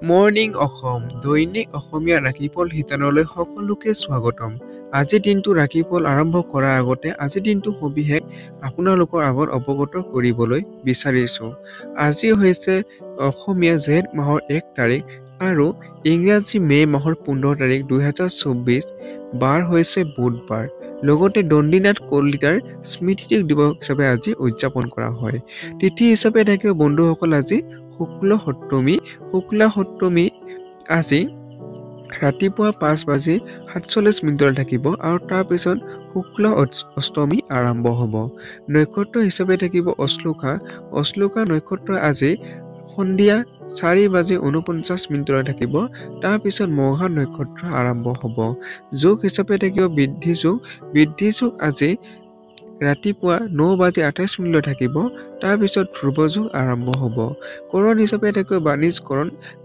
Morning Assam দৈনিক অসমীয়া ৰাখিফল শিতানলৈ সকলোকে স্বাগতম। আজিৰ দিনটো ৰাখিফল আৰম্ভ কৰাৰ আগতে আজিৰ দিনটো সবিশেষ আপোনালোকৰ আগত অৱগত কৰিবলৈ বিচাৰিছো। আজি হৈছে অসমীয়া জেঠ মাহৰ 1 তাৰিখ আৰু ইংৰাজী মে মাহৰ 15 তাৰিখ 2024। বাৰ হৈছে বুধবাৰ। লগতে দণ্ডিনাথ কলিতাৰ স্মৃতি দিৱস হিচাপে আজি উদযাপন কৰা হয়। তিথি হিচাপে থাকিব বন্ধুসকল আজি শুক্ল সপ্তমী আজি ৰাতিপুৱা 5:47 থাকিব আৰু তাৰপিছত শুক্ল অষ্টমী আৰম্ভ হ'ব। নক্ষত্ৰ হিচাপে থাকিব অশ্লোকা নক্ষত্ৰ আজি সন্ধিয়া 4:49 থাকিব। তাৰপিছত মঘা নক্ষত্ৰ আৰম্ভ হ'ব। যোগ হিচাপে থাকিব বৃদ্ধি যোগ আজি ৰাতিপুৱা 9:28 থাকিব। তাৰপিছত ধ্ৰুৱ যোগ আৰম্ভ হ'ব। কৰণ হিচাপে থাকিব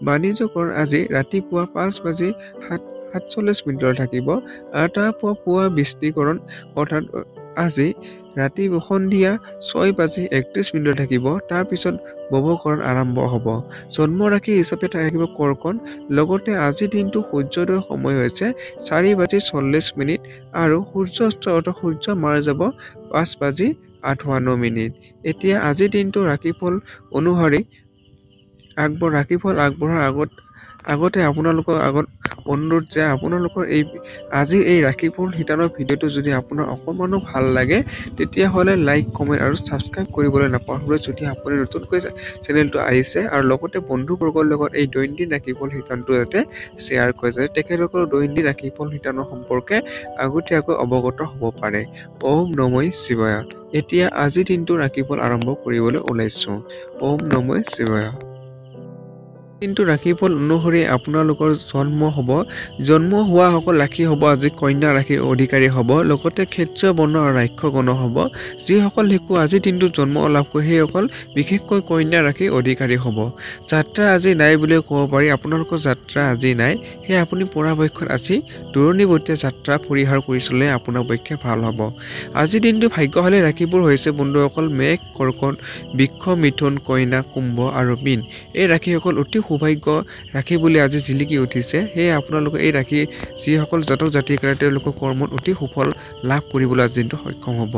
বাণিজ্যকৰণ আজি ৰাতিপুৱা 5:47 থাকিব। পুৱা বৃষ্টিকৰণ অৰ্থাৎ আজি সন্ধিয়া 6:31 থাকিব। তাৰপিছত বৱকৰণ আৰম্ভ হ'ব। জন্ম ৰাশি হিচাপে থাকিব কৰ্কট। লগতে আজিৰ দিনটো সূৰ্যোদয়ৰ সময় হৈছে 4:40 আৰু সূৰ্যাস্ত অৰ্থাৎ সূৰ্য মাৰ যাব 5:58। এতিয়া আজিৰ দিনটো ৰাশিফল অনুসৰি ৰাশিফল আগবঢ়াৰ আগতে আপোনালোকৰ আগত অনুৰোধ যে আপোনালোকৰ আজি এই ৰাশিফল শিতানৰ ভিডিঅ'টো যদি আপোনাৰ অকণমানো ভাল লাগে তেতিয়াহ'লে লাইক কমেণ্ট আৰু ছাবস্ক্ৰাইব কৰিবলৈ নাপাহৰিব। যদি আপুনি নতুনকৈ চেনেলটো আহিছে আৰু লগতে বন্ধুবৰ্গৰ লগত এই দৈনন্দিন ৰাশিফল শিতানটো যাতে শ্বেয়াৰ কৰে, যাতে তেখেতসকলৰ দৈনন্দিন ৰাশিফল শিতানৰ সম্পৰ্কে আগতীয়াকৈ অৱগত হ'ব পাৰে। ওম নমঃ শিৱায়। এতিয়া আজিৰ দিনটো ৰাশিফল আৰম্ভ কৰিবলৈ ওলাইছো। ওম নমঃ শিৱায়। কিন্তু ৰাশিফল অনুসৰি আপোনালোকৰ জন্ম হোৱাসকল ৰাশি হ'ব আজি কন্যা ৰাশিৰ অধিকাৰী হ'ব। লগতে ক্ষেত্ৰীয় বৰ্ণ আৰু ৰাক্ষ গণ হ'ব। যিসকল শিশু আজিৰ দিনটোত জন্ম লাভ কৰে সেইসকল বিশেষকৈ কন্যা ৰাশিৰ অধিকাৰী হ'ব। যাত্ৰা আজি নাই বুলিও ক'ব পাৰি। আপোনালোকৰ যাত্ৰা আজি নাই, সেয়ে আপুনি পৰাপক্ষত আজি দূৰণিবতীয়া যাত্ৰা পৰিহাৰ কৰি চলিলে আপোনাৰ পক্ষে ভাল হ'ব। আজিৰ দিনটো ভাগ্যশালী ৰাশিবোৰ হৈছে বন্ধুসকল মেঘ, কৰ্কট, বৃষ, মিথুন, কন্যা, কুম্ভ আৰু মীন। এই ৰাশিসকল অতি সৌভাগ্য ৰাশি বুলি আজি জিলিকি উঠিছে। সেয়ে আপোনালোকে এই ৰাশি যিসকল জাতক জাতিকাৰে তেওঁলোকৰ কৰ্মত অতি সুফল লাভ কৰিবলৈ আজিৰ দিনটো সক্ষম হ'ব।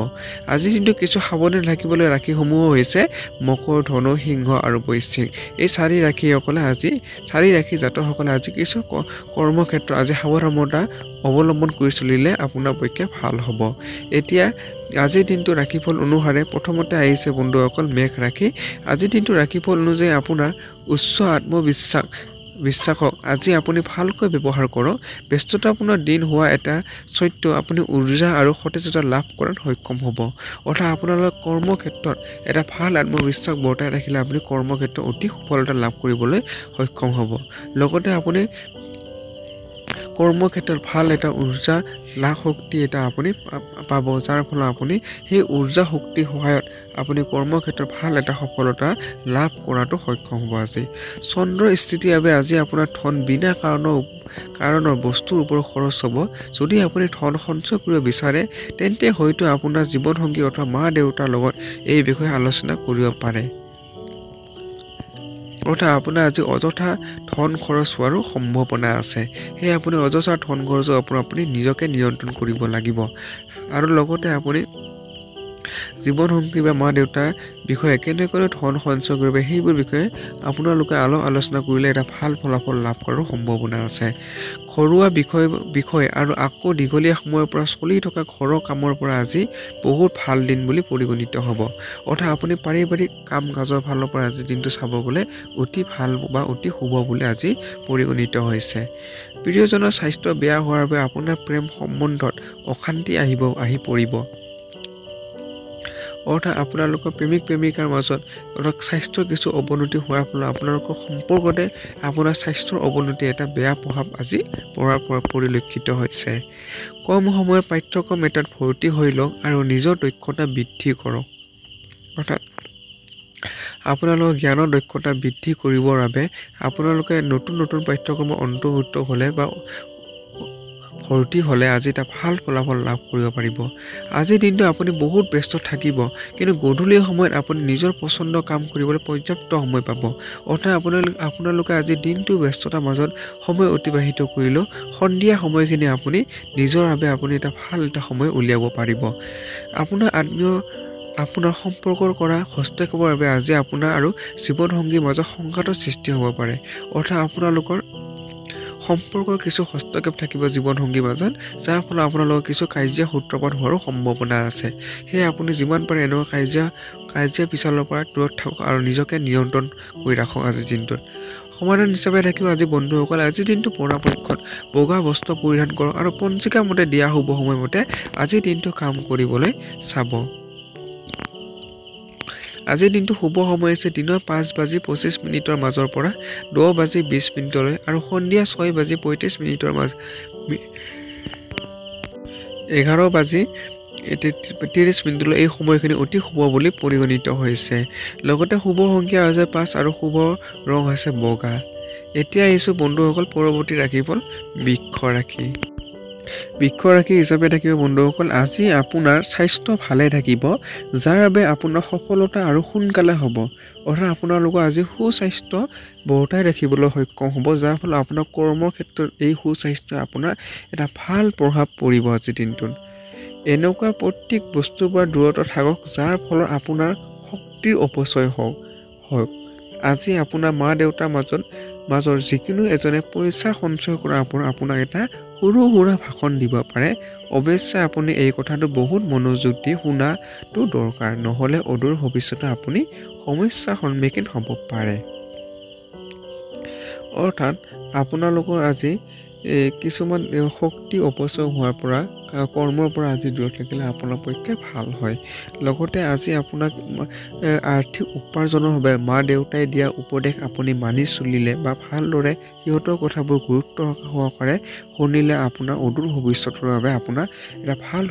আজিৰ দিনটো কিছু সাৱধান থাকিবলৈ ৰাশিসমূহ হৈছে মকৰ, ধনু, সিংহ আৰু বৃশ্চিক। এই চাৰি ৰাশি জাতকসকলে আজি কিছু কৰ্মক্ষেত্ৰ আজি সাৱধানতা অৱলম্বন কৰি চলিলে আপোনাৰ পক্ষে ভাল হ'ব। এতিয়া আজিৰ দিনটো ৰাশিফল অনুসাৰে প্ৰথমতে আহিছে বন্ধুসকল মেঘ ৰাশি। আজিৰ দিনটো ৰাশিফল অনুযায়ী আপোনাৰ উচ্চ আত্মবিশ্বাসক আজি আপুনি ভালকৈ ব্যৱহাৰ কৰক। ব্যস্ততাপূৰ্ণ দিন হোৱা এটা সত্ত্বেও আপুনি উৰ্জা আৰু সতেজতা লাভ কৰাত সক্ষম হ'ব। অৰ্থাৎ আপোনালোকৰ কৰ্মক্ষেত্ৰত এটা ভাল আত্মবিশ্বাস বৰ্তাই ৰাখিলে আপুনি কৰ্মক্ষেত্ৰত অতি সফলতা লাভ কৰিবলৈ সক্ষম হ'ব। লগতে আপুনি কৰ্মক্ষেত্ৰত ভাল এটা উৰ্জা শক্তি এটা আপুনি পাব, যাৰ ফলত আপুনি সেই উৰ্জা শক্তিৰ সহায়ত আপুনি কৰ্মক্ষেত্ৰত ভাল এটা সফলতা লাভ কৰাটো সক্ষম হ'ব। আজি চন্দ্ৰৰ স্থিতিৰ বাবে আজি আপোনাৰ ধন বিনা কাৰণৰ বস্তুৰ ওপৰত খৰচ হ'ব। যদি আপুনি ধন সঞ্চয় কৰিব বিচাৰে তেন্তে হয়তো আপোনাৰ জীৱনসংগী অথবা মা দেউতাৰ লগত এই বিষয়ে আলোচনা কৰিব পাৰে। অৰ্থাৎ আপোনাৰ আজি অযথা ধন খৰচ হোৱাৰো সম্ভাৱনা আছে। সেয়ে আপুনি অযথা ধন খৰচৰ ওপৰত আপুনি নিজকে নিয়ন্ত্ৰণ কৰিব লাগিব। আৰু লগতে আপুনি জীৱনসংগী বা মা দেউতাৰ বিষয়ে কেনেকৈ ধন সঞ্চয় কৰিব সেইবোৰ বিষয়ে আপোনালোকে আলোচনা কৰিলে এটা ভাল ফলাফল লাভ কৰাৰ সম্ভাৱনা আছে। ঘৰুৱা বিষয় আৰু আকৌ দীঘলীয়া সময়ৰ পৰা চলি থকা ঘৰৰ কামৰ পৰা আজি বহুত ভাল দিন বুলি পৰিগণিত হ'ব। অৰ্থাৎ আপুনি পাৰিবাৰিক কাম কাজৰ ফালৰ পৰা আজি দিনটো চাব গ'লে অতি ভাল বা অতি শুভ বুলি আজি পৰিগণিত হৈছে। প্ৰিয়জনৰ স্বাস্থ্য বেয়া হোৱাৰ বাবে আপোনাৰ প্ৰেম সম্বন্ধত অশান্তি আহি পৰিব। অৰ্থাৎ আপোনালোকৰ প্ৰেমিক প্ৰেমিকাৰ মাজত স্বাস্থ্যৰ কিছু অৱনতি হোৱাৰ ফলত আপোনালোকৰ সম্পৰ্কতে আপোনাৰ স্বাস্থ্যৰ অৱনতি এটা বেয়া প্ৰভাৱ আজি পৰিলক্ষিত হৈছে। কম সময়ৰ পাঠ্যক্ৰম এটাত ভৰ্তি হৈ লওক আৰু নিজৰ দক্ষতা বৃদ্ধি কৰক। অৰ্থাৎ আপোনালোকৰ জ্ঞানৰ দক্ষতা বৃদ্ধি কৰিবৰ বাবে আপোনালোকে নতুন পাঠ্যক্ৰমৰ অন্তৰ্ভুক্ত হ'লে বা ভৰ্তি হ'লে আজি এটা ভাল ফলাফল লাভ কৰিব পাৰিব। আজিৰ দিনটো আপুনি বহুত ব্যস্ত থাকিব, কিন্তু গধূলি সময়ত আপুনি নিজৰ পচন্দৰ কাম কৰিবলৈ পৰ্যাপ্ত সময় পাব। অৰ্থাৎ আপোনালোকে আজিৰ দিনটো ব্যস্ততাৰ মাজত সময় অতিবাহিত কৰিলেও সন্ধিয়া সময়খিনি আপুনি নিজৰ বাবে আপুনি এটা ভাল এটা সময় উলিয়াব পাৰিব। আপোনাৰ সম্পৰ্কৰ কৰা হস্তক্ষেপৰ বাবে আজি আপোনাৰ আৰু জীৱনসংগীৰ মাজত সংঘাতৰ সৃষ্টি হ'ব পাৰে। অৰ্থাৎ আপোনালোকৰ সম্পৰ্কৰ কিছু হস্তক্ষেপ থাকিব জীৱনসংগীৰ মাজত, যাৰ ফলত আপোনালোকৰ কিছু কাজিয়া সূত্ৰপাত হোৱাৰো সম্ভাৱনা আছে। সেয়ে আপুনি যিমান পাৰে এনেকুৱা কাজিয়া পিছালৰ পৰা দূৰত থাকক আৰু নিজকে নিয়ন্ত্ৰণ কৰি ৰাখক আজিৰ দিনটোত। সমাধান হিচাপে থাকিব আজি বন্ধুসকলে আজিৰ দিনটো পৰাপক্ষত বগা বস্ত্ৰ পৰিধান কৰক আৰু পঞ্জিকা মতে দিয়া শুভ সময়মতে আজিৰ দিনটো কাম কৰিবলৈ চাব। আজিৰ দিনটো শুভ সময় হৈছে দিনৰ 5:25 মাজৰ পৰা 10:20 আৰু সন্ধিয়া 6:35 11:30 এই সময়খিনি অতি শুভ বুলি পৰিগণিত হৈছে। লগতে শুভ সংখ্যা হৈছে 5 আৰু শুভ ৰং হৈছে বগা। এতিয়া আহিছোঁ বন্ধুসকল পৰৱৰ্তী ৰাশিফল বৃক্ষ ৰাশি। বৃক্ষ ৰাশি হিচাপে থাকিব বন্ধুসকল আজি আপোনাৰ স্বাস্থ্য ভালে থাকিব, যাৰ বাবে আপোনাৰ সফলতা আৰু সোনকালে হ'ব। অৰ্থাৎ আপোনালোকৰ আজি সুস্বাস্থ্য বৰ্তাই ৰাখিবলৈ সক্ষম হ'ব, যাৰ ফলত আপোনাৰ কৰ্মৰ ক্ষেত্ৰত এই সুস্বাস্থ্যই আপোনাৰ এটা ভাল প্ৰভাৱ পৰিব আজিৰ দিনটোত। এনেকুৱা প্ৰত্যেক বস্তুৰ পৰা দূৰত থাকক যাৰ ফলত আপোনাৰ শক্তিৰ অপচয় হওক। আজি আপোনাৰ মা দেউতাৰ মাজৰ যিকোনো এজনে পইচা সঞ্চয় কৰা আপোনাক এটা সৰু সুৰা ভাষণ দিব পাৰে। অৱশ্যে আপুনি এই কথাটো বহুত মনোযোগ দি শুনাটো দৰকাৰ, নহ'লে অদূৰ ভৱিষ্যতে আপুনি সমস্যাৰ সন্মুখীন হ'ব পাৰে। অৰ্থাৎ আপোনালোকৰ আজি কিছুমান শক্তি অপচয় হোৱাৰ পৰা কৰ্মৰ পৰা আজি দূৰত থাকিলে আপোনাৰ পক্ষে ভাল হয়। লগতে আজি আপোনাক আৰ্থিক উপাৰ্জনৰ বাবে মা দেউতাই দিয়া উপদেশ আপুনি মানি চলিলে বা ভালদৰে সিহঁতৰ কথাবোৰ গুৰুত্ব সহকাৰে শুনিলে আপোনাৰ অদূৰ ভৱিষ্যতৰ বাবে আপোনাৰ এটা ভাল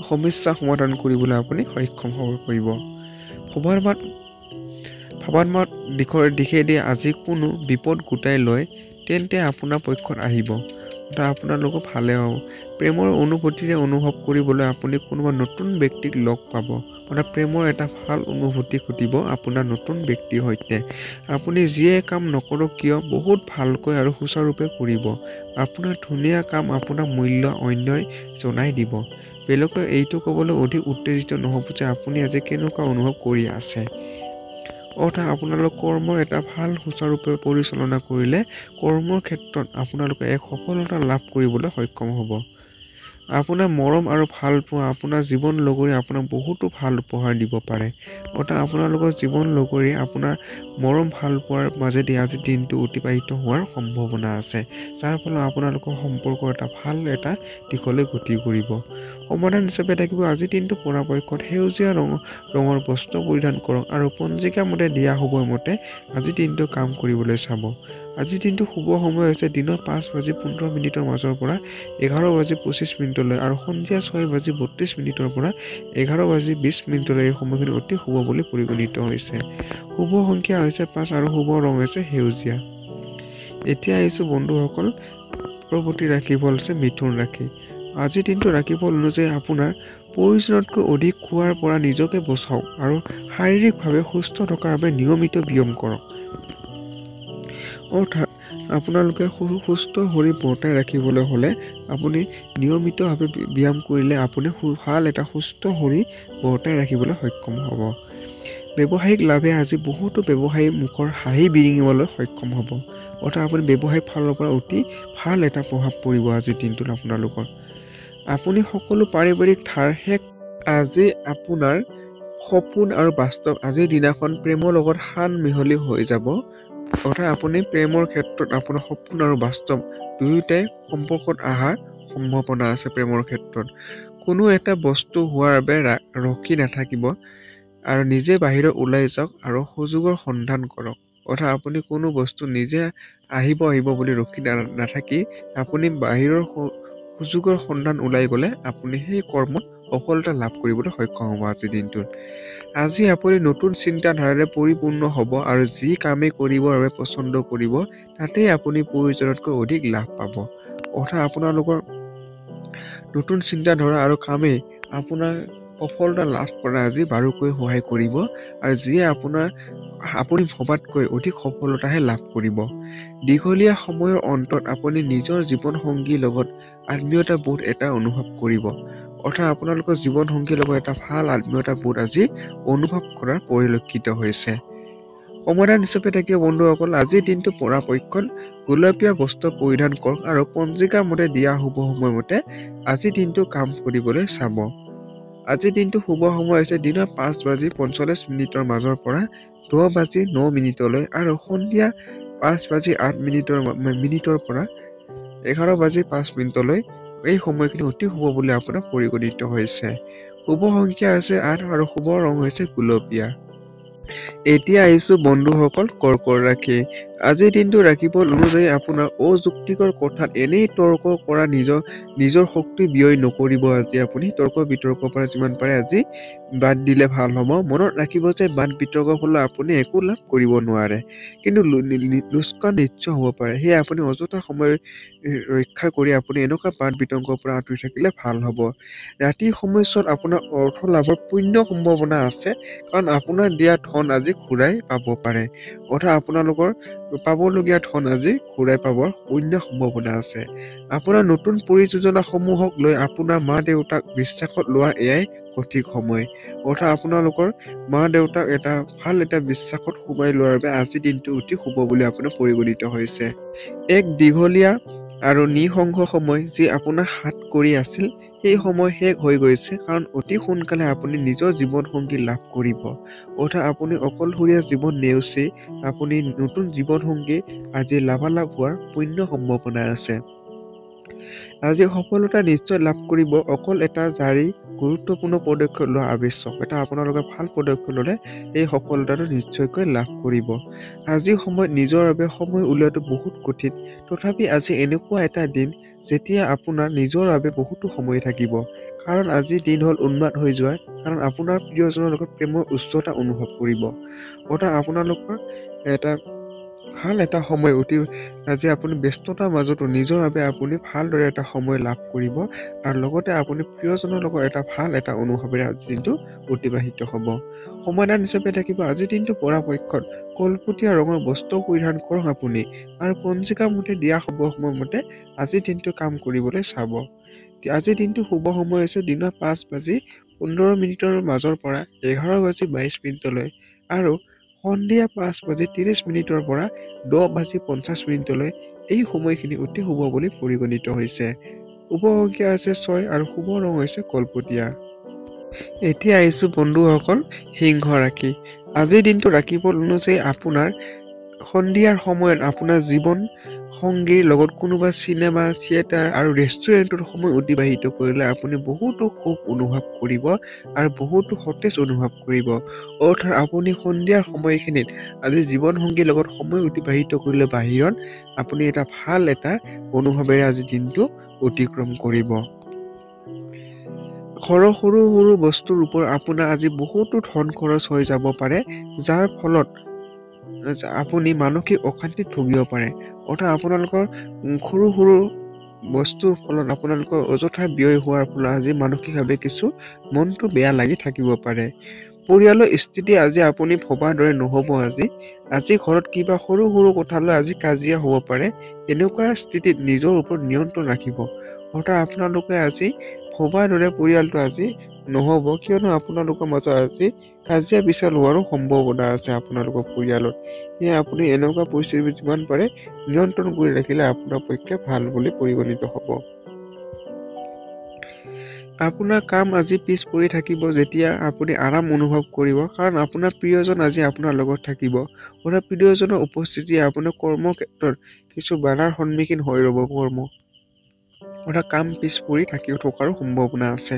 সমস্যা সমাধান কৰিবলৈ আপুনি সক্ষম হ'ব পাৰিব। ভবাত্মক দিশেদি আজি কোনো বিপদ গোটাই লয় তেন্তে আপোনাৰ পক্ষত আহিব, আপোনালোকক ভালে হ'ব। প্ৰেমৰ অনুভূতিৰে অনুভৱ কৰিবলৈ আপুনি কোনোবা নতুন ব্যক্তিক লগ পাব, প্ৰেমৰ এটা ভাল অনুভূতি ঘটিব আপোনাৰ নতুন ব্যক্তিৰ সৈতে। আপুনি যিয়ে কাম নকৰক কিয় বহুত ভালকৈ আৰু সুচাৰুৰূপে কৰিব। আপোনাৰ ধুনীয়া কাম আপোনাৰ মূল্য অন্যই জনাই দিব। বেলেগে এইটো ক'বলৈ অধিক উত্তেজিত নহ'ব যে আপুনি আজি কেনেকুৱা অনুভৱ কৰি আছে। অৰ্থাৎ আপোনালোক কৰ্মৰ এটা ভাল সুচাৰুৰূপে পৰিচালনা কৰিলে কৰ্মৰ ক্ষেত্ৰত আপোনালোকে এক সফলতা লাভ কৰিবলৈ সক্ষম হ'ব। আপোনাৰ মৰম আৰু ভাল পোৱা আপোনাৰ জীৱন লগৰী আপোনাক বহুতো ভাল উপহাৰ দিব পাৰে। অৰ্থাৎ আপোনালোকৰ জীৱন লগৰী আপোনাৰ মৰম ভাল পোৱাৰ মাজেদি আজি দিনটো অতিবাহিত হোৱাৰ সম্ভাৱনা আছে, যাৰ ফলত আপোনালোকৰ সম্পৰ্ক এটা ভাল এটা দিশলৈ গতি কৰিব। সমাধান হিচাপে থাকিব আজিৰ দিনটো পৰাপক্ষত সেউজীয়া ৰঙৰ বস্ত্ৰ পৰিধান কৰক আৰু পঞ্জিকা মতে দিয়া সময়মতে আজিৰ দিনটো কাম কৰিবলৈ চাব। আজিৰ দিনটো শুভ সময় হৈছে দিনৰ 5:15 মাজৰ পৰা 11:25 আৰু সন্ধিয়া 6:32 পৰা 11:20 এই সময়খিনি অতি শুভ বুলি পৰিগণিত হৈছে। শুভ সংখ্যা হৈছে 5 আৰু শুভ ৰং হৈছে সেউজীয়া। এতিয়া আহিছোঁ বন্ধুসকল পৰৱৰ্তী ৰাশিফল হৈছে মিথুন ৰাশি। আজিৰ দিনটো ৰাশিফল অনুযায়ী আপোনাৰ প্ৰয়োজনতকৈ অধিক খোৱাৰ পৰা নিজকে বচাওক আৰু শাৰীৰিকভাৱে সুস্থ থকাৰ বাবে নিয়মিত ব্যায়াম কৰক। অৰ্থাৎ আপোনালোকে সুস্থ শৰীৰ বৰ্তাই ৰাখিবলৈ হ'লে আপুনি নিয়মিতভাৱে ব্যায়াম কৰিলে আপুনি ভাল এটা সুস্থ শৰীৰ বৰ্তাই ৰাখিবলৈ সক্ষম হ'ব। ব্যৱসায়িক লাভে আজি বহুতো ব্যৱসায়ী মুখৰ হাঁহি বিৰিঙিবলৈ সক্ষম হ'ব। অৰ্থাৎ আপুনি ব্যৱসায়িক ফালৰ পৰা অতি ভাল এটা প্ৰভাৱ পৰিব আজিৰ দিনটোত আপোনালোকৰ। আপুনি সকলো পাৰিবাৰিক ধাৰ শেষ আজি আপোনাৰ সপোন আৰু বাস্তৱ আজিৰ দিনাখন প্ৰেমৰ লগত সান মিহলি হৈ যাব। অৰ্থাৎ আপুনি প্ৰেমৰ ক্ষেত্ৰত আপোনাৰ সপোন আৰু বাস্তৱ দুয়োটাই সম্পৰ্কত অহাৰ সম্ভাৱনা আছে। প্ৰেমৰ ক্ষেত্ৰত কোনো এটা বস্তু হোৱাৰ বাবে ৰখি নাথাকিব আৰু নিজে বাহিৰত ওলাই যাওক আৰু সুযোগৰ সন্ধান কৰক। অৰ্থাৎ আপুনি কোনো বস্তু নিজে আহিব বুলি ৰখি নাথাকি আপুনি বাহিৰৰ সুযোগৰ সন্ধান ওলাই গ'লে আপুনি সেই কৰ্মত সফলতা লাভ কৰিবলৈ সক্ষম হ'ব আজিৰ দিনটোত। আজি আপুনি নতুন চিন্তাধাৰাৰে পৰিপূৰ্ণ হ'ব আৰু যি কামেই কৰিবৰ বাবে পচন্দ কৰিব তাতেই আপুনি প্ৰয়োজনতকৈ অধিক লাভ পাব। অৰ্থাৎ আপোনালোকৰ নতুন চিন্তাধাৰা আৰু কামে আপোনাৰ সফলতা লাভ কৰা আজি বাৰুকৈ সহায় কৰিব আৰু যিয়ে আপুনি ভবাতকৈ অধিক সফলতাহে লাভ কৰিব। দীঘলীয়া সময়ৰ অন্তত আপুনি নিজৰ জীৱন সংগীৰ লগত আত্মীয়তা বোধ এটা অনুভৱ কৰিব। অৰ্থাৎ আপোনালোকৰ জীৱন সংগীৰ লগত এটা ভাল আত্মীয়তা বোধ আজি অনুভৱ কৰা পৰিলক্ষিত হৈছে। সমাধান হিচাপে থাকিব বন্ধুসকল, আজিৰ দিনটো পৰাপক্ষত গোলপীয়া বস্ত্ৰ পৰিধান কৰক আৰু পঞ্জিকা মতে দিয়া শুভ সময়মতে আজিৰ দিনটো কাম কৰিবলৈ চাব। আজিৰ দিনটো শুভ সময় হৈছে দিনৰ 5:45 মাজৰ পৰা 10:09 আৰু সন্ধিয়া 5:08 পৰা 11:05 এই সময়খিনি অতি শুভ বুলি আপোনাৰ পৰিগণিত হৈছে। শুভ সংখ্যা হৈছে 8 আৰু শুভ ৰং হৈছে গুলপীয়া। এতিয়া আহিছো বন্ধুসকল কৰ্কৰ ৰাশি। আজিৰ দিনটো ৰাশিফল অনুযায়ী আপোনাৰ অযুক্তিকৰ কথাত এনেই তৰ্ক কৰা নিজৰ শক্তি ব্যয় নকৰিব। আজি আপুনি তৰ্ক বিতৰ্কৰ পৰা যিমান পাৰে আজি বাদ দিলে ভাল হ'ব। মনত ৰাখিব যে বাদ বিতৰ্কৰ ফলত আপুনি একো লাভ কৰিব নোৱাৰে, কিন্তু লোকচান নিশ্চয় হ'ব পাৰে। সেয়ে আপুনি অযথা সময় ৰক্ষা কৰি আপুনি এনেকুৱা বাদ বিতৰ্কৰ পৰা আঁতৰি থাকিলে ভাল হ'ব। ৰাতিৰ সময়ছোৱাত আপোনাৰ অৰ্থ লাভৰ পূৰ্ণ সম্ভাৱনা আছে, কাৰণ আপোনাৰ দিয়া ধন আজি ঘূৰাই পাব পাৰে। অৰ্থাৎ আপোনালোকৰ পাবলগীয়া ধন আজি ঘূৰাই পাবৰ পূৰ্ণ সম্ভাৱনা আছে। আপোনাৰ নতুন পৰিযোজনাসমূহক লৈ আপোনাৰ মা দেউতাক বিশ্বাসত লোৱা এয়াই সঠিক সময়। অৰ্থাৎ আপোনালোকৰ মা দেউতাক ভাল এটা বিশ্বাসত সোমাই লোৱাৰ বাবে আজিৰ দিনটো অতি শুভ বুলি আপোনাৰ পৰিগণিত হৈছে। এক দীঘলীয়া আৰু নিঃসংগ সময় যি আপোনাৰ হাত কৰি আছিল, সেই সময় শেষ হৈ গৈছে, কাৰণ অতি সোনকালে আপুনি নিজৰ জীৱন সংগী লাভ কৰিব। অৰ্থাৎ আপুনি অকলশৰীয়া জীৱন নেওচি আপুনি নতুন জীৱন সংগী আজি লাভালাভ হোৱাৰ পূৰ্ণ সম্ভাৱনা আছে। আজি সফলতা নিশ্চয় লাভ কৰিব। অকল এটা জাৰি গুৰুত্বপূৰ্ণ পদক্ষেপ লোৱা আৱশ্যক। এটা আপোনালোকে ভাল পদক্ষেপ ল'লে এই সফলতাটো নিশ্চয়কৈ লাভ কৰিব। আজিৰ সময়ত নিজৰ বাবে সময় উলিওৱাটো বহুত কঠিন। তথাপি আজি এনেকুৱা এটা দিন যেতিয়া আপোনাৰ নিজৰ বাবে বহুতো সময় থাকিব, কাৰণ আজিৰ দিন হ'ল উন্মাদ হৈ যোৱা, কাৰণ আপোনাৰ প্ৰিয়জনৰ লগত প্ৰেমৰ উচ্চতা অনুভৱ কৰিব। অৰ্থাৎ আপোনালোকৰ ভাল এটা সময় আজি আপুনি ব্যস্ততাৰ মাজতো নিজৰ বাবে আপুনি ভালদৰে এটা সময় লাভ কৰিব আৰু লগতে আপুনি প্ৰিয়জনৰ লগত ভাল এটা অনুভৱেৰে আজিৰ দিনটো অতিবাহিত হ'ব। সমাধান হিচাপে থাকিব আজিৰ দিনটো পৰাপক্ষত কলপতীয়া ৰঙৰ বস্ত্ৰ পৰিধান কৰক আপুনি আৰু পঞ্জিকা মতে দিয়া শুভ সময়মতে আজিৰ দিনটো কাম কৰিবলৈ চাব। আজিৰ দিনটো শুভ সময় হৈছে দিনৰ 5:15 মাজৰ পৰা 11:22 আৰু সন্ধিয়া 5:30 পৰা 10:50 এই সময়খিনি অতি শুভ বুলি পৰিগণিত হৈছে। শুভ সংখ্যা আছে 6 আৰু শুভ ৰং হৈছে কলপতীয়া। এতিয়া আহিছো বন্ধুসকল সিংহ ৰাশি। আজিৰ দিনটো ৰাশিফল অনুযায়ী আপোনাৰ সন্ধিয়াৰ সময়ত আপোনাৰ জীৱন সংগীৰ লগত কোনোবা চিনেমা, থিয়েটাৰ আৰু ৰেষ্টুৰেণ্টত সময় অতিবাহিত কৰিলে আপুনি বহুতো সুখ অনুভৱ কৰিব আৰু বহুতো সতেজ অনুভৱ কৰিব। অৰ্থাৎ আপুনি সন্ধিয়াৰ সময়খিনিত আজি জীৱন সংগীৰ লগত সময় অতিবাহিত কৰিলে বাহিৰত আপুনি ভাল এটা অনুভৱেৰে আজি দিনটো অতিক্ৰম কৰিব। সৰু সৰু বস্তুৰ ওপৰত আপোনাৰ আজি বহুতো ধন খৰচ হৈ যাব পাৰে, যাৰ ফলত আপুনি মানসিক অশান্তিত ভুগিব পাৰে। অৰ্থাৎ আপোনালোকৰ সৰু বস্তুৰ ফলত আপোনালোকৰ অযথা ব্যয় হোৱাৰ ফলত আজি মানসিকভাৱে কিছু মনটো বেয়া লাগি থাকিব পাৰে। পৰিয়ালৰ স্থিতি আজি আপুনি ভবাৰ দৰে নহ'ব। আজি ঘৰত কিবা সৰু কথা লৈ আজি কাজিয়া হ'ব পাৰে। এনেকুৱা স্থিতিত নিজৰ ওপৰত নিয়ন্ত্ৰণ ৰাখিব। অৰ্থাৎ আপোনালোকে আজি ভবাৰ দৰে পৰিয়ালটো আজি নহ'ব, কিয়নো আপোনালোকৰ মাজত আজি কাজিয়া বিছাল হোৱাৰো সম্ভাৱনা আছে আপোনালোকৰ পৰিয়ালত। সেয়ে আপুনি এনেকুৱা পৰিস্থিতি যিমান পাৰে নিয়ন্ত্ৰণ কৰি ৰাখিলে আপোনাৰ পক্ষে ভাল বুলি পৰিগণিত হ'ব। আপোনাৰ কাম আজি পিছ পৰি থাকিব যেতিয়া আপুনি আৰাম অনুভৱ কৰিব, কাৰণ আপোনাৰ প্ৰিয়জন আজি আপোনাৰ লগত থাকিব। অৰ্থাৎ প্ৰিয়জনৰ উপস্থিতিয়ে আপোনাৰ কৰ্মক্ষেত্ৰত কিছু বাধাৰ সন্মুখীন হৈ ৰ'ব। অৰ্থাৎ কাম পিছ পৰি থকাৰো সম্ভাৱনা আছে।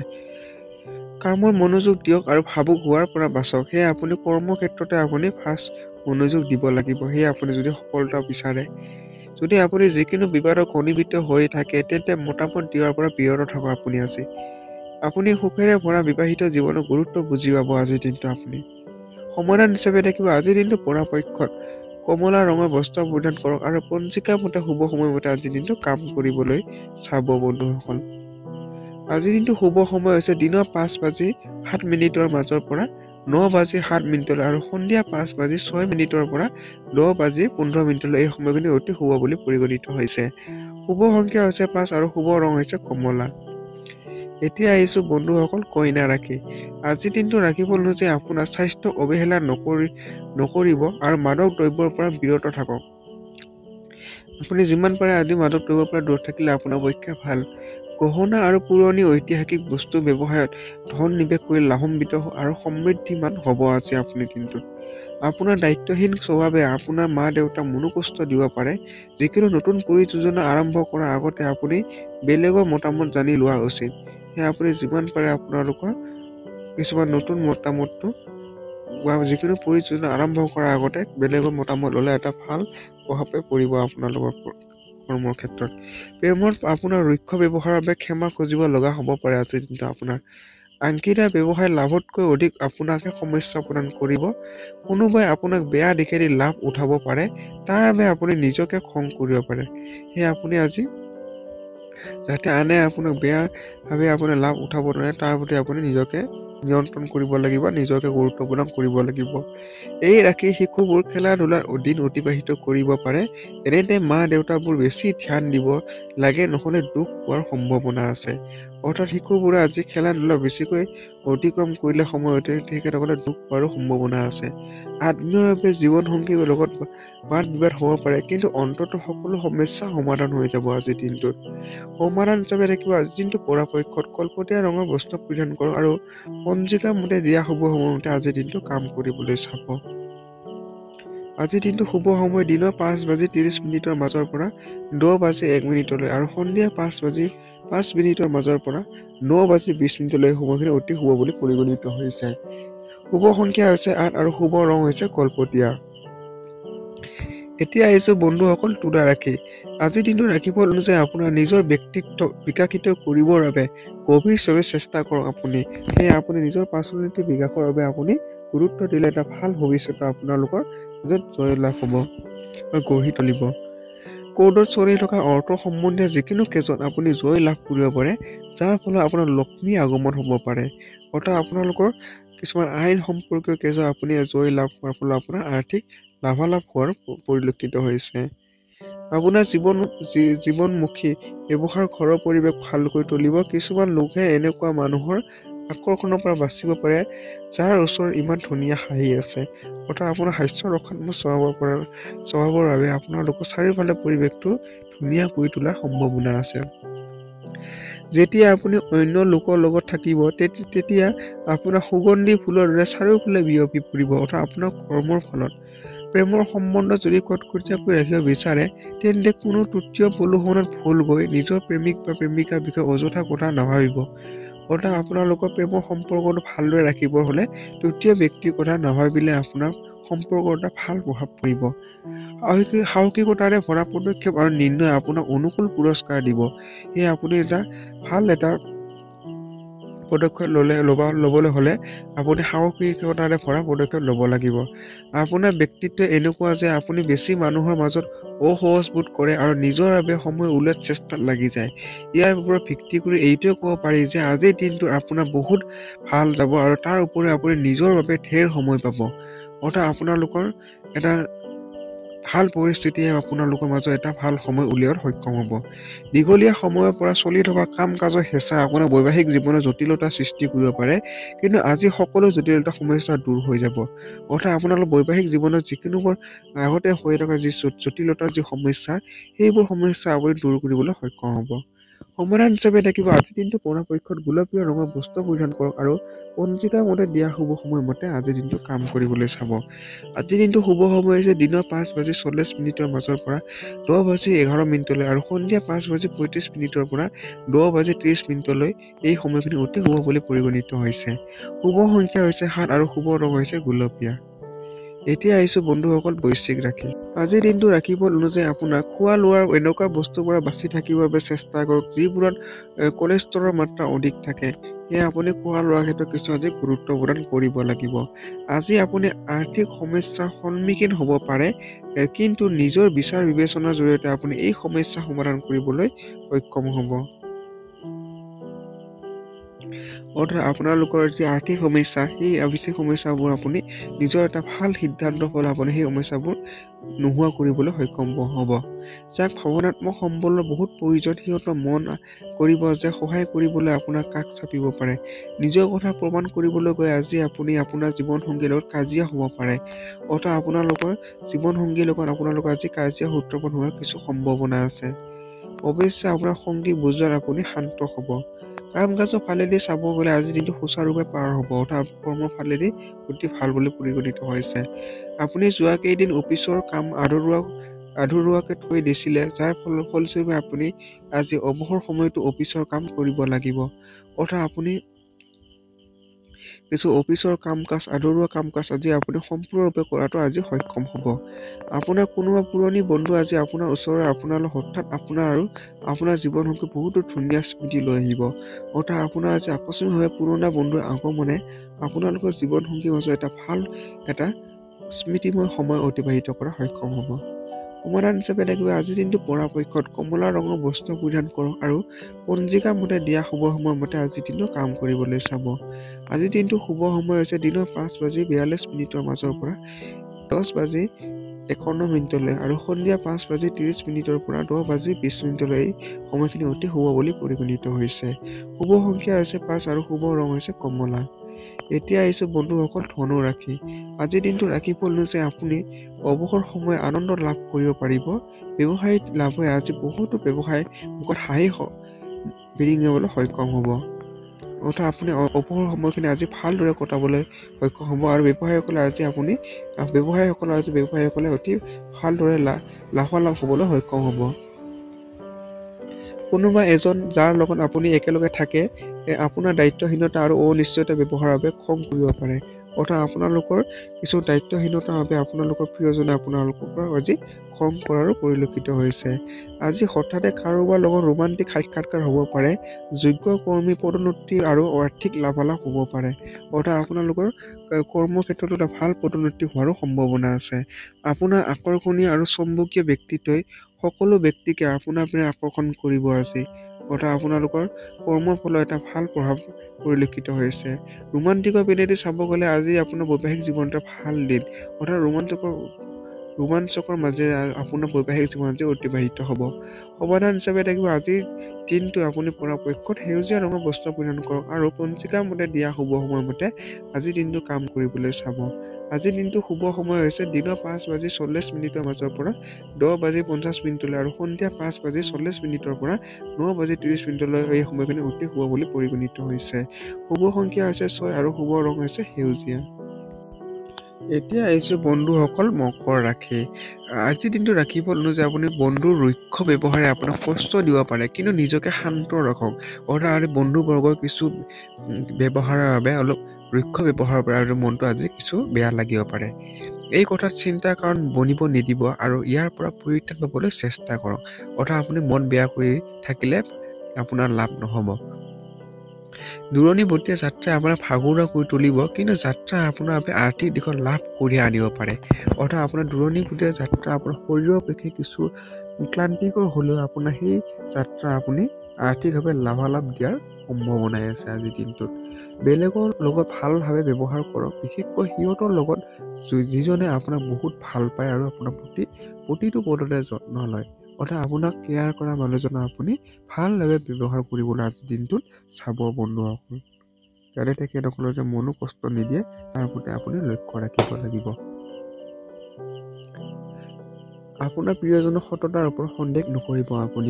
কামৰ মনোযোগ দিয়ক আৰু ভাবুক হোৱাৰ পৰা বাচক। সেয়ে আপুনি কৰ্মক্ষেত্ৰতে আপুনি ফাৰ্ষ্ট মনোযোগ দিব লাগিব। সেয়ে আপুনি যদি সফলতা বিচাৰে, যদি আপুনি যিকোনো বিবাদত ঘনীভূত হৈ থাকে, তেন্তে মতামত দিয়াৰ পৰা বিৰত থাকক। আপুনি সুখেৰে ভৰা বিবাহিত জীৱনৰ গুৰুত্ব বুজি পাব আজিৰ দিনটো আপুনি। সমাধান হিচাপে থাকিব আজিৰ দিনটো পৰাপক্ষত কমলা ৰঙৰ বস্ত্ৰ পৰিধান কৰক আৰু পঞ্জিকা মতে শুভ সময়মতে আজিৰ দিনটো কাম কৰিবলৈ চাব বন্ধুসকল। আজিৰ দিনটো শুভ সময় হৈছে দিনৰ 5:07 মাজৰ পৰা 9:07 আৰু সন্ধিয়া 5:06 পৰা 10:15 এই সময়খিনি অতি শুভ বুলি পৰিগণিত হৈছে। শুভ সংখ্যা হৈছে 5 আৰু শুভ ৰং হৈছে কমলা। এতিয়া আহিছো বন্ধুসকল কইনা ৰাশি। আজিৰ দিনটো ৰাখিব অনুযায়ী আপোনাৰ স্বাস্থ্য অৱহেলা নকৰিব আৰু মাদক দ্ৰব্যৰ পৰা বিৰত থাকক। আপুনি যিমান পাৰে আদি মাদক দ্ৰব্যৰ পৰা দূৰত থাকিলে আপোনাৰ পক্ষে ভাল। গহনা আৰু পুৰণি ঐতিহাসিক বস্তু ব্যৱসায়ত ধন নিৱেশ কৰি লাভান্বিত আৰু সমৃদ্ধিমান হ'ব আজি আপুনি দিনটোত। আপোনাৰ দায়িত্বহীন স্বভাৱে আপোনাৰ মা দেউতাক মনোকষ্ট দিব পাৰে। যিকোনো নতুন পৰিযোজনা আৰম্ভ কৰাৰ আগতে আপুনি বেলেগৰ মতামত জানি লোৱা উচিত। সেয়ে আপুনি যিমান পাৰে আপোনালোকৰ কিছুমান নতুন মতামতটো বা যিকোনো পৰিযোজনা আৰম্ভ কৰাৰ আগতে বেলেগৰ মতামত ল'লে এটা ভাল প্ৰভাৱে পৰিব আপোনালোকৰ কৰ্মৰ ক্ষেত্ৰত। প্ৰেমত আপোনাৰ ৰুক্ষ ব্যৱহাৰৰ বাবে ক্ষমা খুজিব লগা হ'ব পাৰে আজিৰ দিনটো আপোনাৰ। আংশীদাৰ ব্যৱসায় লাভতকৈ অধিক আপোনাকে সমস্যা প্ৰদান কৰিব। কোনোবাই আপোনাক বেয়া দিশেদি লাভ উঠাব পাৰে, তাৰ বাবে আপুনি নিজকে খং কৰিব পাৰে। সেয়ে আপুনি আজি যাতে আনে আপোনাক বেয়াভাৱে আপোনাৰ লাভ উঠাব নোৱাৰে তাৰ প্ৰতি আপুনি নিজকে নিয়ন্ত্ৰণ কৰিব লাগিব, নিজকে গুৰুত্ব প্ৰদান কৰিব লাগিব। এই ৰাশি শিশুবোৰ খেলা ধূলাৰ দিন অতিবাহিত কৰিব পাৰে। এনেতে মা দেউতাবোৰ বেছি ধ্যান দিব লাগে, নহ'লে দুখ পোৱাৰ সম্ভাৱনা আছে। অৰ্থাৎ শিশুবোৰে আজি খেলা ধূলা বেছিকৈ অতিক্ৰম কৰিলে সময়তে তেখেতসকলে দুখ পোৱাৰো সম্ভাৱনা আছে। আত্মীয়ৰ বাবে জীৱনসংগীৰ লগত বাদ বিবাদ হ'ব পাৰে, কিন্তু অন্ততঃ সকলো সমস্যা সমাধান হৈ যাব আজিৰ দিনটোত। সমাধান হিচাপে থাকিব আজিৰ দিনটো পৰাপক্ষত কলপতীয়া ৰঙৰ বস্ত্ৰ পৰিধান কৰক আৰু পঞ্জিকা মতে দিয়া শুভ সময়মতে আজিৰ দিনটো কাম কৰিবলৈ চাব। আজিৰ দিনটো শুভ সময় দিনৰ 5:30 মাজৰ পৰা 10:01 আৰু সন্ধিয়া 5:05 মাজৰ পৰা 9:20 সময়খিনি অতি শুভ বুলি পৰিগণিত হৈছে। শুভ সংখ্যা হৈছে 8 আৰু শুভ ৰং হৈছে কলপতীয়া। এতিয়া আহিছো বন্ধুসকল তুলা ৰাশি। আজিৰ দিনটো ৰাশিফল অনুযায়ী আপোনাৰ নিজৰ ব্যক্তিত্ব বিকশিত কৰিবৰ বাবে গভীৰভাৱে চেষ্টা কৰক আপুনি। সেয়ে আপুনি নিজৰ পাৰ্চনেলিটি বিকাশৰ বাবে আপুনি গুৰুত্ব দিলে এটা ভাল ভৱিষ্যত আপোনালোকৰ মাজত জয় লাভ হ'ব বা গঢ়ি তুলিব। কোৰ্টত চলি থকা অৰ্থ সম্বন্ধীয় যিকোনো কেছত আপুনি জয় লাভ কৰিব পাৰে, যাৰ ফলত আপোনাৰ লক্ষ্মী আগমন হ'ব পাৰে। অৰ্থাৎ আপোনালোকৰ কিছুমান আইন সম্পৰ্কীয় কেছত আপুনি জয় লাভ কৰাৰ ফলত আপোনাৰ আৰ্থিক লাভালাভ হোৱাৰ পৰিলক্ষিত হৈছে। আপোনাৰ জীৱনমুখী ব্যৱহাৰ ঘৰৰ পৰিৱেশ ভালকৈ তুলিব। কিছুমান লোকে এনেকুৱা মানুহৰ আকৰ্ষণৰ পৰা বাচিব পাৰে, যাৰ ওচৰত ইমান ধুনীয়া হাঁহি আছে। অৰ্থাৎ আপোনাৰ হাস্য ৰসাত্মক স্বভাৱৰ বাবে আপোনালোকৰ চাৰিওফালে পৰিৱেশটো ধুনীয়া কৰি তোলাৰ সম্ভাৱনা আছে। যেতিয়া আপুনি অন্য লোকৰ লগত থাকিব তেতিয়া আপোনাৰ সুগন্ধি ফুলৰ দৰে চাৰিওফালে বিয়পি পৰিব। অৰ্থাৎ আপোনাৰ কৰ্মৰ ফলত প্ৰেমৰ সম্বন্ধ যদি কটকটীয়াকৈ ৰাখিব বিচাৰে, তেন্তে কোনো তৃতীয় প্ৰলোভনত ভুল গৈ নিজৰ প্ৰেমিক বা প্ৰেমিকাৰ বিষয়ে অযথা কথা নাভাবিব। অৰ্থাৎ আপোনালোকৰ প্ৰেমৰ সম্পৰ্কটো ভালদৰে ৰাখিব হ'লে তৃতীয় ব্যক্তিৰ কথা নাভাবিলে আপোনাৰ সম্পৰ্কৰ এটা ভাল প্ৰভাৱ পৰিব। সাহসিকতাৰে ভৰা পদক্ষেপ আৰু নিৰ্ণয় আপোনাক অনুকূল পুৰস্কাৰ দিব। সেয়ে আপুনি ভাল এটা পদক্ষেপ ল'বলৈ হ'লে আপুনি সাহসিকতাৰে ভৰা পদক্ষেপ ল'ব লাগিব। আপোনাৰ ব্যক্তিত্ব এনেকুৱা যে আপুনি বেছি মানুহৰ মাজত অসহজ বোধ কৰে আৰু নিজৰ বাবে সময় উলিওৱাত চেষ্টাত লাগি যায়। ইয়াৰ ওপৰত ভিত্তি কৰি এইটোৱে ক'ব পাৰি যে আজিৰ দিনটো আপোনাৰ বহুত ভাল যাব আৰু তাৰ উপৰি আপুনি নিজৰ বাবে ঢেৰ সময় পাব। অৰ্থাৎ আপোনালোকৰ এটা ভাল পৰিস্থিতিয়ে আপোনালোকৰ মাজত এটা ভাল সময় উলিওৱাত সক্ষম হ'ব। দীঘলীয়া সময়ৰ পৰা চলি থকা কাম কাজৰ হেঁচা আপোনাৰ বৈবাহিক জীৱনত জটিলতা সৃষ্টি কৰিব পাৰে, কিন্তু আজি সকলো জটিলতা সমস্যা দূৰ হৈ যাব। অৰ্থাৎ আপোনালোকৰ বৈবাহিক জীৱনত যিকোনোবোৰ আগতে হৈ থকা যি জটিলতাৰ যি সমস্যা, সেইবোৰ সমস্যা আপুনি দূৰ কৰিবলৈ সক্ষম হ'ব। সমাধান হিচাপে থাকিব আজিৰ দিনটো পৰাপক্ষত গোলপীয় ৰঙৰ বস্ত্ৰ পৰিধান কৰক আৰু পঞ্জিকাৰ মতে দিয়া শুভ সময়মতে আজিৰ দিনটো কাম কৰিবলৈ চাব। আজিৰ দিনটো শুভ সময় হৈছে দিনৰ 5:40 মাজৰ পৰা 10:11 আৰু সন্ধিয়া 5:35 পৰা 10:30 এই সময়খিনি অতি শুভ বুলি পৰিগণিত হৈছে। শুভ সংখ্যা হৈছে 7 আৰু শুভ ৰং হৈছে গুলপীয়া। এতিয়া আহিছোঁ বন্ধুসকল বৈশ্বিক ৰাশি। আজিৰ দিনটো ৰাশিফল অনুযায়ী আপোনাৰ খোৱা লোৱাৰ এনেকুৱা বস্তুৰ পৰা বাচি থাকিবৰ বাবে চেষ্টা কৰক যিবোৰত কলেষ্ট্ৰলৰ মাত্ৰা অধিক থাকে। সেয়ে আপুনি খোৱা লোৱাৰ ক্ষেত্ৰত কিছু আজি গুৰুত্ব প্ৰদান কৰিব লাগিব। আজি আপুনি আৰ্থিক সমস্যাৰ সন্মুখীন হ'ব পাৰে, কিন্তু নিজৰ বিচাৰ বিবেচনাৰ জৰিয়তে আপুনি এই সমস্যা সমাধান কৰিবলৈ সক্ষম হ'ব। অৰ্থাৎ আপোনালোকৰ যি আৰ্থিক সমস্যা, সেই আৰ্থিক সমস্যাবোৰ আপুনি নিজৰ এটা ভাল সিদ্ধান্ত হ'লে আপুনি সেই সমস্যাবোৰ নোহোৱা কৰিবলৈ সক্ষম হ'ব। যাক ভাৱনাত্মক সম্বলৰ বহুত প্ৰয়োজন, সিহঁতৰ মন কৰিব যে সহায় কৰিবলৈ আপোনাক কাষ চাপিব পাৰে। নিজৰ কথা প্ৰমাণ কৰিবলৈ গৈ আজি আপুনি আপোনাৰ জীৱনসংগীৰ লগত কাজিয়া হ'ব পাৰে। অৰ্থাৎ আপোনালোকৰ জীৱনসংগীৰ লগত আপোনালোকৰ আজি কাজিয়া সূত্ৰপাত হোৱাৰ কিছু সম্ভাৱনা আছে। অৱশ্যে আপোনাৰ সংগী বুজোৱাত আপুনি শান্ত হ'ব। কাম কাজৰ ফালেদি চাব গ'লে আজি দিনটো সুচাৰুৰূপে পাৰ হ'ব। অৰ্থাৎ কৰ্মৰ ফালেদি অতি ভাল বুলি পৰিগণিত হৈছে। আপুনি যোৱা কেইদিন অফিচৰ কাম আধৰুৱাকৈ থৈ দিছিলে, যাৰ ফলস্বৰূপে আপুনি আজি অৱসৰ সময়তো অফিচৰ কাম কৰিব লাগিব। অৰ্থাৎ আপুনি কিছু অফিচৰ আধৰুৱা কাম কাজ আজি আপুনি সম্পূৰ্ণৰূপে কৰাটো আজি সক্ষম হ'ব। আপোনাৰ কোনোবা পুৰণি বন্ধু আজি আপোনাৰ ওচৰৰে আপোনালৈ হঠাৎ আপোনাৰ আৰু আপোনাৰ জীৱনসংগী বহুতো ধুনীয়া স্মৃতি লৈ আহিব। অৰ্থাৎ আপোনাৰ আজি আকস্মিকভাৱে পুৰণা বন্ধুৰ আগমনে আপোনালোকৰ জীৱনসংগীৰ মাজত এটা স্মৃতিময় সময় অতিবাহিত কৰা সক্ষম হ'ব। সমাধান হিচাপে থাকিব আজিৰ দিনটো পৰাপক্ষত কমলা ৰঙৰ বস্ত্ৰ পৰিধান কৰক আৰু পঞ্জিকা মতে দিয়া শুভ সময় মতে আজিৰ দিনটো কাম কৰিবলৈ চাব। আজিৰ দিনটো শুভ সময় হৈছে দিনৰ 5:42 মাজৰ পৰা 10:51 আৰু সন্ধিয়া 5:30 পৰা 10:20 এই সময়খিনি অতি শুভ বুলি পৰিগণিত হৈছে। শুভ সংখ্যা হৈছে 5 আৰু শুভ ৰং হৈছে কমলা। এতিয়া আহিছোঁ বন্ধুসকল ধনু ৰাশি। আজিৰ দিনটো ৰাশিফল অনুযায়ী আপুনি অৱসৰ সময় আনন্দ লাভ কৰিব পাৰিব। ব্যৱসায়িক লাভে আজি বহুতো ব্যৱসায় মুখত হাঁহি বিৰিঙাবলৈ সক্ষম হ'ব। অৰ্থাৎ আপুনি অৱসৰ সময়খিনি আজি ভালদৰে কটাবলৈ সক্ষম হ'ব আৰু ব্যৱসায়ীসকলে অতি ভালদৰে লাভালাভ হ'বলৈ সক্ষম হ'ব। কোনোবা এজন যাৰ লগত আপুনি একেলগে থাকে, আপোনাৰ দায়িত্বহীনতা আৰু অনিশ্চয়তা ব্যৱহাৰৰ বাবে খং কৰিব পাৰে। অৰ্থাৎ আপোনালোকৰ কিছু দায়িত্বহীনতাৰ বাবে আপোনালোকৰ প্ৰিয়জনে আপোনালোকৰ পৰা আজি খং কৰাৰো পৰিলক্ষিত হৈছে। আজি হঠাতে কাৰোবাৰ লগত ৰোমান্টিক সাক্ষাৎকাৰ হ'ব পাৰে। যোগ্য কৰ্মী পদোন্নতি আৰু আৰ্থিক লাভালাভ হ'ব পাৰে। অৰ্থাৎ আপোনালোকৰ কৰ্মক্ষেত্ৰতো এটা ভাল পদোন্নতি হোৱাৰো সম্ভাৱনা আছে। আপোনাৰ আকৰ্ষণীয় আৰু চম্বকীয় ব্যক্তিত্বই সকলো ব্যক্তিকে আপোনাৰ পিনে আকৰ্ষণ কৰিব আজি। অৰ্থাৎ আপোনালোকৰ কৰ্মৰ ফলত এটা ভাল প্ৰভাৱ পৰিলক্ষিত হৈছে। ৰোমান্টিকৰ পিনেদি চাব গ'লে আজি আপোনাৰ বৈবাহিক জীৱন এটা ভাল দিন। অৰ্থাৎ ৰোমাঞ্চকৰ মাজেৰে আপোনাৰ বৈবাহিক জীৱন আজি অতিবাহিত হ'ব। সমাধান হিচাপে থাকিব আজিৰ দিনটো আপুনি পৰাপক্ষত সেউজীয়া ৰঙৰ বস্ত্ৰ পৰিধান কৰক আৰু পঞ্জিকাৰ মতে দিয়া শুভ সময় মতে আজিৰ দিনটো কাম কৰিবলৈ চাব। আজিৰ দিনটো শুভ সময় হৈছে দিনৰ 5:40 মাজৰ পৰা 10:50 আৰু সন্ধিয়া 5:40 পৰা 9:30 এই সময়খিনি অতি শুভ বুলি পৰিগণিত হৈছে। শুভ সংখ্যা হৈছে 6 আৰু শুভ ৰং হৈছে সেউজীয়া। এতিয়া আহিছোঁ বন্ধুসকল মকৰ ৰাশি। আজিৰ দিনটো ৰাশিফল অনুযায়ী আপুনি বন্ধুৰ ৰুক্ষ ব্যৱহাৰে আপোনাক কষ্ট দিব পাৰে, কিন্তু নিজকে শান্ত ৰাখক। অৰ্থাৎ বন্ধুবৰ্গৰ কিছু ব্যৱহাৰৰ বাবে অলপ ৰুক্ষ ব্যৱহাৰৰ পৰা আৰু মনটো আজি কিছু বেয়া লাগিব পাৰে। এই কথাত চিন্তাৰ কাৰণ বনিব নিদিব আৰু ইয়াৰ পৰা পৰিত্ৰাণ পাবলৈ চেষ্টা কৰক। অৰ্থাৎ আপুনি মন বেয়া কৰি থাকিলে আপোনাৰ লাভ নহ'ব। দূৰণিবতীয়া যাত্ৰাই আপোনাক ভাগৰুৱা কৰি তুলিব, কিন্তু যাত্ৰা আপোনাৰ বাবে আৰ্থিক দিশত লাভ কঢ়িয়াই আনিব পাৰে। অৰ্থাৎ আপোনাৰ দূৰণিবতীয়া যাত্ৰা আপোনাৰ শৰীৰৰ পক্ষে কিছু ক্লান্তিকৰ হ'লেও আপোনাৰ সেই যাত্ৰা আপুনি আৰ্থিকভাৱে লাভালাভ দিয়াৰ সম্ভাৱনাই আছে আজিৰ দিনটোত। বেলেগৰ লগত ভালভাৱে ব্যৱহাৰ কৰক, বিশেষকৈ সিহঁতৰ লগত যিজনে আপোনাক বহুত ভাল পায় আৰু আপোনাৰ প্ৰতিটো পদতে যত্ন লয়। অৰ্থাৎ আপোনাক কেয়াৰ কৰা মানুহজনক আপুনি ভালভাৱে ব্যৱহাৰ কৰিবলৈ আজিৰ দিনটোত চাব বন্ধুসকল। যাতে তেখেতসকলৰ যে মনো কষ্ট নিদিয়ে তাৰ প্ৰতি আপুনি লক্ষ্য ৰাখিব লাগিব। আপোনাৰ প্ৰিয়জনৰ সততাৰ ওপৰত সন্দেহ নকৰিব আপুনি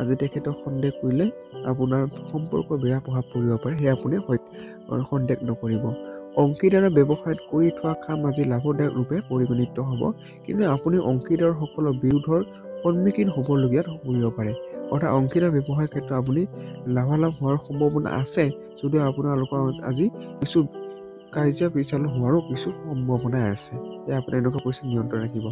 আজি তেখেতক সন্দেহ কৰিলে আপোনাৰ সম্পৰ্কৰ বেয়া প্ৰভাৱ পৰিব পাৰে, সেয়া আপুনি সন্দেহ নকৰিব। অংশীদাৰৰ ব্যৱসায়ত কৰি থোৱা কাম আজি লাভদায়ক ৰূপে পৰিগণিত হ'ব, কিন্তু আপুনি অংশীদাৰসকলৰ বিৰোধৰ সন্মুখীন হ'বলগীয়া পৰিব পাৰে। অৰ্থাৎ অংশীদাৰ ব্যৱসায়ৰ ক্ষেত্ৰত আপুনি লাভালাভ হোৱাৰ সম্ভাৱনা আছে, যদিও আপোনালোকৰ আজি কিছু কাজিয়া পেচাল হোৱাৰো কিছু সম্ভাৱনা আছে। সেয়ে আপুনি এনেকুৱা পৰিস্থিতি নিয়ন্ত্ৰণ ৰাখিব।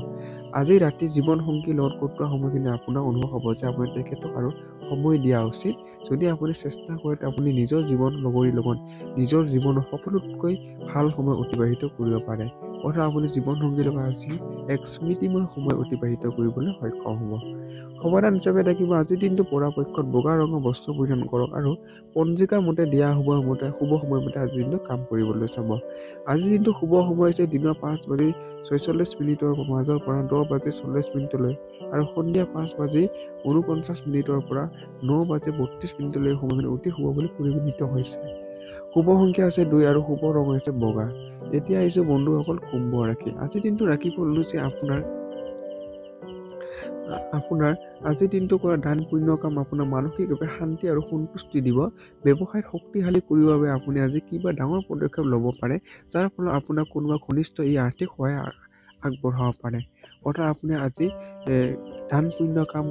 আজি ৰাতি জীৱনসংগীৰ লগত কটোৱা সময়খিনি আপোনাৰ অনুভৱ হ'ব যে আপুনি তেখেতক আৰু সময় দিয়া উচিত। যদি আপুনি চেষ্টা কৰে আপুনি নিজৰ জীৱন লগৰীৰ লগত নিজৰ জীৱনৰ সকলোতকৈ ভাল সময় অতিবাহিত কৰিব পাৰে। অৰ্থাৎ আপুনি জীৱনসংগীৰ লগত আজি এক স্মৃতিময় সময় অতিবাহিত কৰিবলৈ সক্ষম হ'ব। সমাধান হিচাপে থাকিব আজিৰ দিনটো পৰাপক্ষত বগা ৰঙৰ বস্ত্ৰ পৰিধান কৰক আৰু পঞ্জিকাৰ মতে দিয়া শুভ সময় মতে আজিৰ দিনটো কাম কৰিবলৈ চাব। আজিৰ দিনটো শুভ সময় হৈছে দিনৰ 5:46 মাজৰ পৰা 10:40 আৰু সন্ধিয়া 5:49 পৰা 9:32 সময়খিনি অতি শুভ বুলি পৰিগণিত হৈছে। শুভ সংখ্যা হৈছে 2 আৰু শুভ ৰং হৈছে বগা। এতিয়া আহিছে বন্ধুসকল কুম্ভ ৰাশি। আজিৰ দিনটো ৰাশিফল যে আপোনাৰ আজিৰ দিনটো কৰা দান পুণ্য কাম আপোনাৰ মানসিকভাৱে শান্তি আৰু সন্তুষ্টি দিব। ব্যৱসায়ত শক্তিশালী কৰিবৰ বাবে আপুনি আজি কিবা ডাঙৰ পদক্ষেপ ল'ব পাৰে, যাৰ ফলত আপোনাৰ কোনোবা ঘনিষ্ঠ এই আৰ্থিক সহায় আগবঢ়াব পাৰে। অৰ্থাৎ আপুনি আজি দান পুণ্য কাম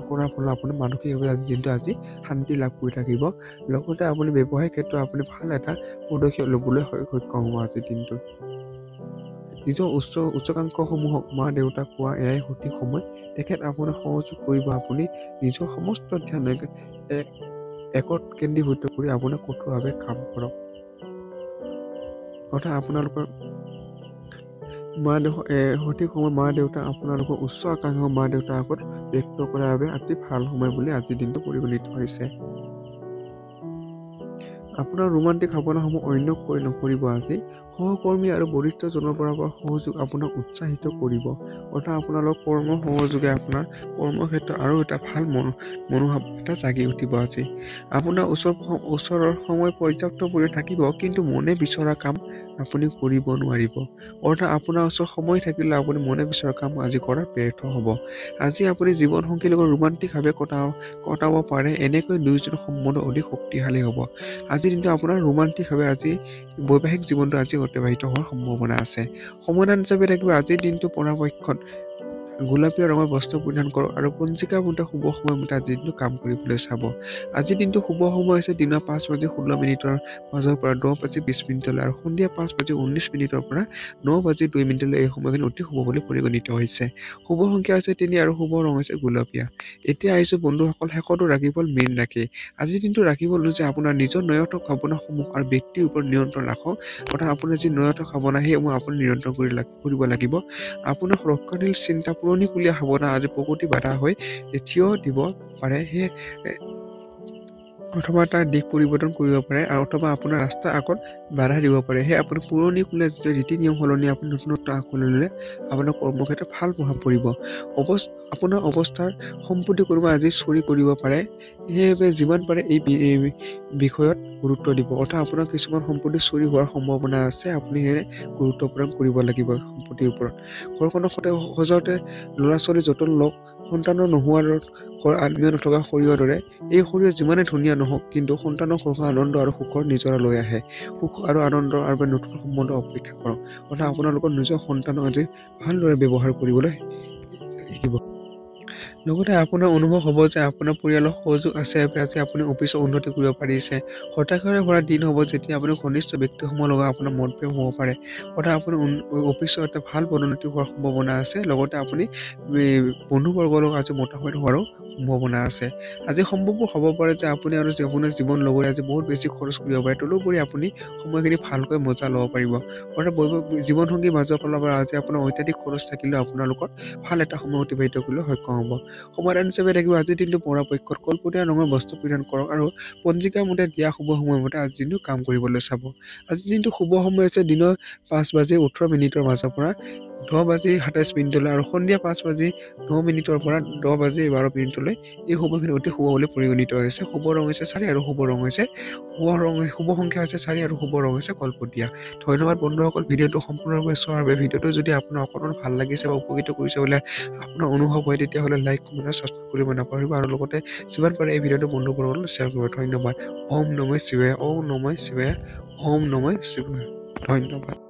কৰাৰ ফলত আপোনাৰ মানসিকভাৱে আজি দিনটো আজি শান্তি লাভ কৰি থাকিব। লগতে আপুনি ব্যৱসায়িক ক্ষেত্ৰত আপুনি ভাল এটা পদক্ষেপ ল'বলৈ সক্ষম হ'ব আজিৰ দিনটো। নিজৰ উচ্চাকাংক্ষসমূহক মা দেউতাক কোৱা এয়াই সঠিক সময়। তেখেত আপোনাক সহযোগ কৰিব। আপুনি নিজৰ সমস্ত ধ্যান একত কেন্দ্ৰীভূত কৰি আপোনাক কঠোৰভাৱে কাম কৰক। অৰ্থাৎ আপোনালোকৰ সঠিক সময় মা দেউতা আপোনালোকৰ উচ্চ আকাংক্ষা মা দেউতাৰ আগত ব্যক্ত কৰাৰ বাবে অতি ভাল সময় বুলি আজিৰ দিনটো পৰিগণিত হৈছে। আপোনাৰ ৰোমান্টিক ভাৱনাসমূহ অন্যক নকৰিব। আজি সহকৰ্মী আৰু বৰিষ্ঠজনৰ পৰা সহযোগ আপোনাক উৎসাহিত কৰিব। অৰ্থাৎ আপোনালোকৰ কৰ্ম সহযোগে আপোনাৰ কৰ্মক্ষেত্ৰত আৰু এটা ভাল মনোভাৱ এটা জাগি উঠিব। আজি আপোনাৰ ওচৰৰ সময় পৰ্যাপ্ত পৰিমাণে থাকিব, কিন্তু মনে বিচৰা কাম আপুনি কৰিব নোৱাৰিব। অৰ্থাৎ আপোনাৰ ওচৰত সময় থাকিলে আপুনি মনে বিচৰা কাম আজি কৰা ব্যৰ্থ হ'ব। আজি আপুনি জীৱনসংগীৰ লগত ৰোমান্টিকভাৱে কটাব পাৰে। এনেকৈ দুয়োজনৰ সম্বন্ধ অধিক শক্তিশালী হ'ব। আজিৰ দিনটো আপোনাৰ ৰোমান্টিকভাৱে আজি বৈবাহিক জীৱনটো আজি অতিবাহিত হোৱাৰ সম্ভাৱনা আছে। সমাধান হিচাপে থাকিব আজিৰ দিনটো পৰাপক্ষত গোলাপীয়া ৰঙৰ বস্ত্ৰ পৰিধান কৰক আৰু পঞ্জিকাৰ মতে শুভ সময় মতে আজিৰ দিনটো কাম কৰিবলৈ চাব। আজিৰ দিনটো শুভ সময় হৈছে দিনৰ 5:16 মাজৰ পৰা 10:20 আৰু সন্ধিয়া 5:19 পৰা 9:02 এই সময়খিনি অতি শুভ বুলি পৰিগণিত হৈছে। শুভ সংখ্যা হৈছে 3 আৰু শুভ ৰং হৈছে গুলপীয়া। এতিয়া আহিছো বন্ধুসকল শেষতো ৰাশিফল মীন ৰাশি। আজিৰ দিনটো ৰাশিফল যে আপোনাৰ নিজৰ নৈতিক ভাৱনাসমূহ আৰু ব্যক্তিৰ ওপৰত নিয়ন্ত্ৰণ ৰাখক। অৰ্থাৎ আপোনাৰ যি নৈতিক ভাৱনা সেইসমূহ আপুনি নিয়ন্ত্ৰণ কৰিব লাগিব। আপোনাৰ সুৰক্ষাশীল চিন্তা পুৰণিকলীয়া ভাৱনা আজি প্ৰকৃতি বাধা হৈ থিয় দিব পাৰে। সেয়ে অথবা তাৰ দিশ পৰিৱৰ্তন কৰিব পাৰে আৰু অথবা আপোনাৰ ৰাস্তাৰ আগত বাধা দিব পাৰে। সেয়ে আপুনি পুৰণিকলীয়া যিটো ৰীতি নিয়ম সলনি আপুনি নতুনত্ব আঁকোৱালি ল'লে আপোনাৰ কৰ্মক্ষেত্ৰত ভাল প্ৰভাৱ পৰিব। আপোনাৰ অৱস্থাৰ সম্পত্তি কোনোবা আজি চুৰি কৰিব পাৰে। সেইবাবে যিমান পাৰে এই বিষয়ত গুৰুত্ব দিব। অৰ্থাৎ আপোনাৰ কিছুমান সম্পত্তি চুৰি হোৱাৰ সম্ভাৱনা আছে। আপুনি সেয়ে গুৰুত্ব প্ৰদান কৰিব লাগিব সম্পত্তিৰ ওপৰত। ঘৰখনৰ সজাওঁতে ল'ৰা ছোৱালী যতন লওক। সন্তানৰ নোহোৱাৰ আত্মীয় নথকা শৰীৰৰ দৰে এই শৰীৰ যিমানে ধুনীয়া নহওক, কিন্তু সন্তানৰ সুখৰ আনন্দ আৰু সুখৰ নিজৰা লৈ আহে। সুখ আৰু আনন্দৰ বাবে নতুন সম্বন্ধ অপেক্ষা কৰক। অৰ্থাৎ আপোনালোকৰ নিজৰ সন্তানক আজি ভালদৰে ব্যৱহাৰ কৰিবলৈ শিকিব। লগতে আপোনাৰ অনুভৱ হ'ব যে আপোনাৰ পৰিয়ালৰ সহযোগ আছে আজি আপুনি অফিচত উন্নতি কৰিব পাৰিছে। হতাশাৰে ভৰা দিন হ'ব যেতিয়া আপুনি ঘনিষ্ঠ ব্যক্তিসমূহৰ লগত আপোনাৰ মতভেদ হ'ব পাৰে। অৰ্থাৎ আপুনি অফিচত এটা ভাল পদোন্নতি হোৱাৰ সম্ভাৱনা আছে। লগতে আপুনি বন্ধুবৰ্গৰ লগত আজি মতামত হোৱাৰো সম্ভাৱনা আছে। আজি সম্ভৱ হ'ব পাৰে যে আপুনি আৰু আপোনাৰ জীৱন লগতে আজি বহুত বেছি খৰচ কৰিব পাৰে। তদুপৰি আপুনি সময়খিনি ভালকৈ মজা ল'ব পাৰিব। অৰ্থাৎ জীৱনসংগীৰ মাজৰ ফালৰ পৰা আজি আপোনাৰ অত্যাধিক খৰচ থাকিলেও আপোনালোকৰ ভাল এটা সময় অতিবাহিত কৰিবলৈ সক্ষম হ'ব। সমাধান হিচাপে থাকিব আজিৰ দিনটো পৰাপক্ষত কলপতীয়া ৰঙৰ বস্ত্ৰ পৰিধান কৰক আৰু পঞ্জিকাৰ মতে দিয়া শুভ সময়মতে আজিৰ দিনটো কাম কৰিবলৈ চাব। আজিৰ দিনটো শুভ সময় হৈছে দিনৰ 5:18 মাজৰ পৰা 10:27 আৰু সন্ধিয়া 5:09 পৰা 10:12 এই সময়খিনি অতি শুভ বুলি পৰিগণিত হৈছে। শুভ ৰং হৈছে 4 আৰু শুভ সংখ্যা হৈছে 4 আৰু শুভ ৰং হৈছে কলপতীয়া। ধন্যবাদ বন্ধুসকল ভিডিঅ'টো সম্পূৰ্ণৰূপে চোৱাৰ বাবে। ভিডিঅ'টো যদি আপোনাৰ অকণমান ভাল লাগিছে বা উপকৃত কৰিছে বোলে আপোনাৰ অনুভৱ হয়, তেতিয়াহ'লে লাইক কমেণ্ট আৰু ছাবস্ক্ৰাইব কৰিব নাপাহৰিব আৰু লগতে যিমান পাৰে এই ভিডিঅ'টো বন্ধুবৰ্গৰ লগত শ্বেয়াৰ কৰিব। ধন্যবাদ। ওম নমঃ শিৱায়, ওম নমঃ শিৱায়, ওম নমঃ শিৱায়। ধন্যবাদ।